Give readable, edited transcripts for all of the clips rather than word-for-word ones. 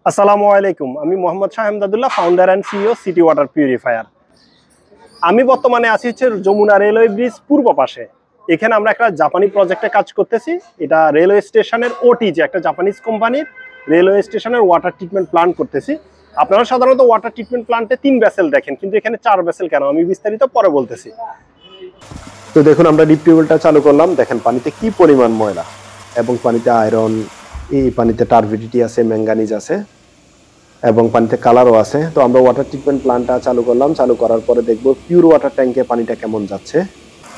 আসসালামু আলাইকুম। আমি Mohammad Shah Imdadullah, founder and CEO city water purifier. আমি বর্তমানে আছি হচ্ছে যমুনা রেলওয়ে ব্রিজ পূর্ব পাশে। এখানে আমরা একটা জাপানি প্রজেক্টে কাজ করতেছি। এটা রেলওয়ে স্টেশনের যে একটা জাপানিজ কোম্পানির রেলওয়ে স্টেশনের ওয়াটার ট্রিটমেন্ট প্ল্যান্ট করতেছি। আপনারা সাধারণত ওয়াটার ট্রিটমেন্ট প্ল্যান্টে 3 ভেসেল দেখেন, কিন্তু এখানে 4 ভেসেল কেন আমি বিস্তারিত পরে বলতেছি। তো দেখুন, আমরা ডিপ টিউবওয়েলটা চালু করলাম। দেখেন পানিতে কি পরিমাণ ময়লা, এবং পানিতে আয়রন, এই পানিতে টার্বিডিটি আছে, ম্যাঙ্গানিজ আছে, এবং পানিতে কালারও আছে। তো আমরা ওয়াটার ট্রিটমেন্ট প্ল্যান্টটা চালু করলাম। চালু করার পরে দেখবো পিওর ওয়াটার ট্যাঙ্কে পানিটা কেমন যাচ্ছে।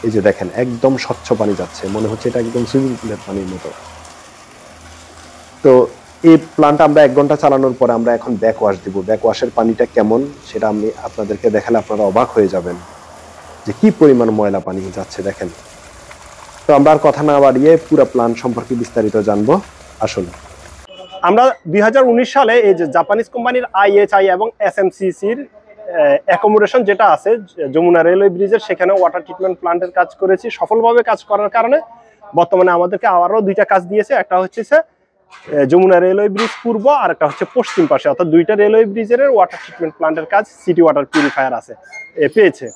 এই যে দেখেন, একদম স্বচ্ছ পানি যাচ্ছে, মনে হচ্ছে এটা একদম সুইমিং পুলের পানির মতো। তো এই প্ল্যান্টটা আমরা 1 ঘন্টা চালানোর পরে আমরা এখন ব্যাক ওয়াশ দিব। ব্যাক ওয়াশের পানিটা কেমন সেটা আমি আপনাদেরকে দেখালে আপনারা অবাক হয়ে যাবেন যে কি পরিমাণ ময়লা পানি যাচ্ছে দেখেন। তো আমরা আর কথা না বাড়িয়ে পুরো প্ল্যান্ট সম্পর্কে বিস্তারিত জানবো। আসুন। আমরা 2019 সালে এই যে জাপানিজ কোম্পানির IHI এবং SMCCর অ্যাকোমোডেশন যেটা আছে যমুনা রেলওয়ে ব্রিজের, সেখানে ওয়াটার ট্রিটমেন্ট প্ল্যান্টের কাজ করেছি। সফলভাবে কাজ করার কারণে বর্তমানে আমাদেরকে আবারও 2টা কাজ দিয়েছে। একটা হচ্ছে যমুনা রেলওয়ে ব্রিজ পূর্ব, আর একটা হচ্ছে পশ্চিম পাশে, অর্থাৎ 2টা রেলওয়ে ব্রিজের ওয়াটার ট্রিটমেন্ট প্ল্যান্টের কাজ সিটি ওয়াটার পিউরিফায়ার পেয়েছে।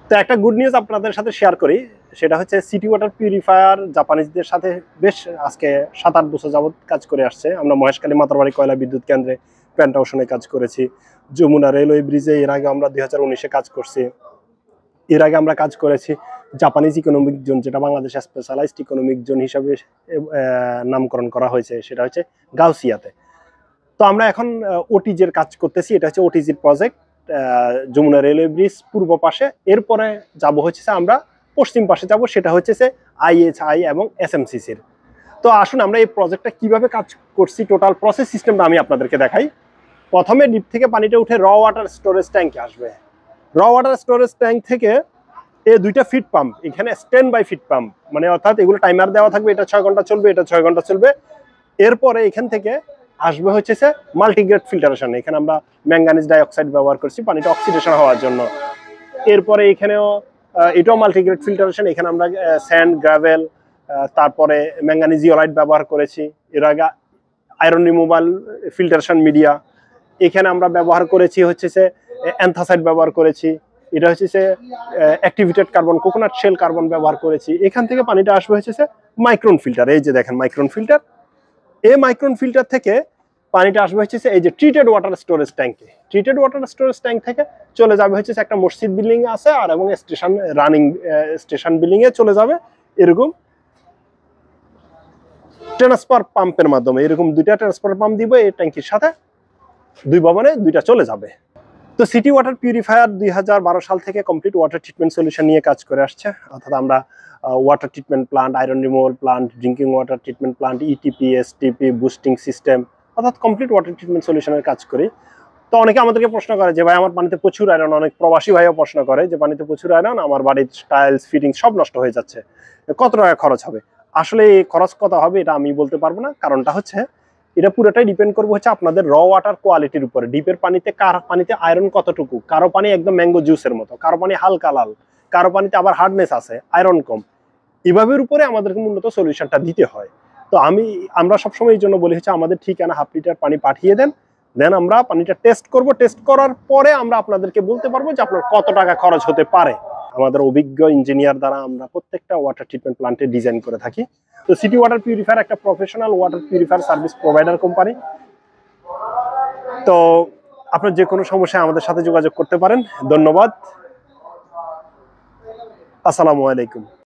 তো একটা গুড নিউজ আপনাদের সাথে শেয়ার করি, সেটা হচ্ছে সিটি ওয়াটার পিউরিফায়ার জাপানিজদের সাথে বেশ আজকে 7-8 বছর যাবৎ কাজ করে আসছে। আমরা মহেশখালী মাতারবাড়ি কয়লা বিদ্যুৎ কেন্দ্রে প্যান্টাওশনে কাজ করেছি। যমুনা রেলওয়ে ব্রিজে এর আগে আমরা 2019-এ কাজ করছি। এর আগে আমরা কাজ করেছি জাপানিজ ইকোনমিক জোন, যেটা বাংলাদেশ স্পেশালাইজড ইকোনমিক জোন হিসাবে নামকরণ করা হয়েছে, সেটা হচ্ছে গাউসিয়াতে। তো আমরা এখন ওটিজির কাজ করতেছি। এটা হচ্ছে ওটিজির প্রজেক্ট, যমুনা রেলওয়ে ব্রিজ পূর্ব পাশে। এরপরে যাব হচ্ছে আমরা পশ্চিম পাশে যাব, সেটা হচ্ছে IHI এবং SMCCর। তো আসুন আমরা এই প্রজেক্টটা কিভাবে কাজ করছি, টোটাল প্রসেস সিস্টেমটা আমি আপনাদেরকে দেখাই। প্রথমে ডিপ থেকে পানিটা উঠে র ওয়াটার স্টোরেজ ট্যাঙ্কে আসবে। র ওয়াটার স্টোরেজ ট্যাঙ্ক থেকে এই 2টা ফিট পাম্প, এখানে স্ট্যান্ড বাই ফিট পাম্প, মানে অর্থাৎ এগুলো টাইমার দেওয়া থাকবে, এটা 6 ঘন্টা চলবে, এটা 6 ঘন্টা চলবে। এরপরে এখান থেকে আসবে হচ্ছে মাল্টিগ্রেড ফিল্টারেশন। এখানে আমরা ম্যাঙ্গানিজ ডাইঅক্সাইড ব্যবহার করছি পানিটা অক্সিডেশন হওয়ার জন্য। এরপরে এখানেও এটাও মাল্টিগ্রেড ফিল্টারেশন। এখানে আমরা স্যান্ড, গ্রাভেল, তারপরে ম্যাঙ্গানিজ ইওলাইট ব্যবহার করেছি। এর আগে আয়রন রিমুভাল ফিল্টারেশন মিডিয়া। এখানে আমরা ব্যবহার করেছি হচ্ছে অ্যান্থাসাইড ব্যবহার করেছি। এটা হচ্ছে activated carbon, coconut shell carbon ব্যবহার করেছি। এখান থেকে পানিটা আসবে হচ্ছে মাইক্রন ফিল্টার। এই যে দেখেন মাইক্রন ফিল্টার। এই মাইক্রন ফিল্টার থেকে পানিটা আসবে হচ্ছে এই যে ট্রিটেড ওয়াটার স্টোরেজ ট্যাঙ্কে। ট্রিটেড ওয়াটার স্টোরেজ ট্যাঙ্ক থেকে চলে যাবে হচ্ছে একটা মসজিদ বিল্ডিং আছে, আর এবং স্টেশন রানিং স্টেশন বিল্ডিং এ চলে যাবে এরকম ট্রান্সফার পাম্পের মাধ্যমে। এরকম 2টা ট্রান্সফার পাম্প দিব এই ট্যাঙ্কির সাথে, 2 ভবনে 2টা চলে যাবে। তো সিটি ওয়াটার পিউরিফায়ার 2012 সাল থেকে কমপ্লিট ওয়াটার ট্রিটমেন্ট সলিউশন নিয়ে কাজ করে আসছে। অর্থাৎ আমরা water treatment plant, iron removal plant, drinking water treatment plant, ETP, STP, boosting system, অর্থাৎ কমপ্লিট ওয়াটার ট্রিটমেন্ট সলিউশনের কাজ করি। তো অনেকে আমাদেরকে প্রশ্ন করে যে ভাই আমার পানিতে প্রচুর আয়রন, অনেক প্রবাসী ভাইও প্রশ্ন করে যে পানিতে প্রচুর আয়রন, আমার বাড়ির টাইলস ফিটিং সব নষ্ট হয়ে যাচ্ছে, কত টাকা খরচ হবে? আসলে এই খরচ কত হবে এটা আমি বলতে পারবো না। কারণটা হচ্ছে এটা পুরোটাই ডিপেন্ড করবে হচ্ছে আপনাদের র ওয়াটার কোয়ালিটির উপরে। ডিপের পানিতে কার পানিতে আয়রন কতটুকু, কারো পানি একদম ম্যাঙ্গো জুসের মতো, কারো পানি হালকা লাল, কারো পানিতে আবার হার্ডনেস আছে, আয়রন কম। এভাবের উপরে আমাদেরকে মূলত সলিউশনটা দিতে হয়। তো আমরা সবসময় এই জন্য বলি হচ্ছে আমাদের ঠিকানা 1/2 লিটার পানি পাঠিয়ে দেন, দেন আমরা পানিটা টেস্ট করব। টেস্ট করার পরে আমরা আপনাদেরকে বলতে পারবো যে আপনার কত টাকা খরচ হতে পারে। আমাদের অভিজ্ঞ ইঞ্জিনিয়ার দ্বারা আমরা প্রত্যেকটা ওয়াটার ট্রিটমেন্ট প্ল্যান্টে ডিজাইন করে থাকি। তো সিটি ওয়াটার পিউরিফায়ার একটা professional water purifier service provider company. তো আপনার যে কোনো সমস্যায় আমাদের সাথে যোগাযোগ করতে পারেন। ধন্যবাদ। আসসালামু আলাইকুম।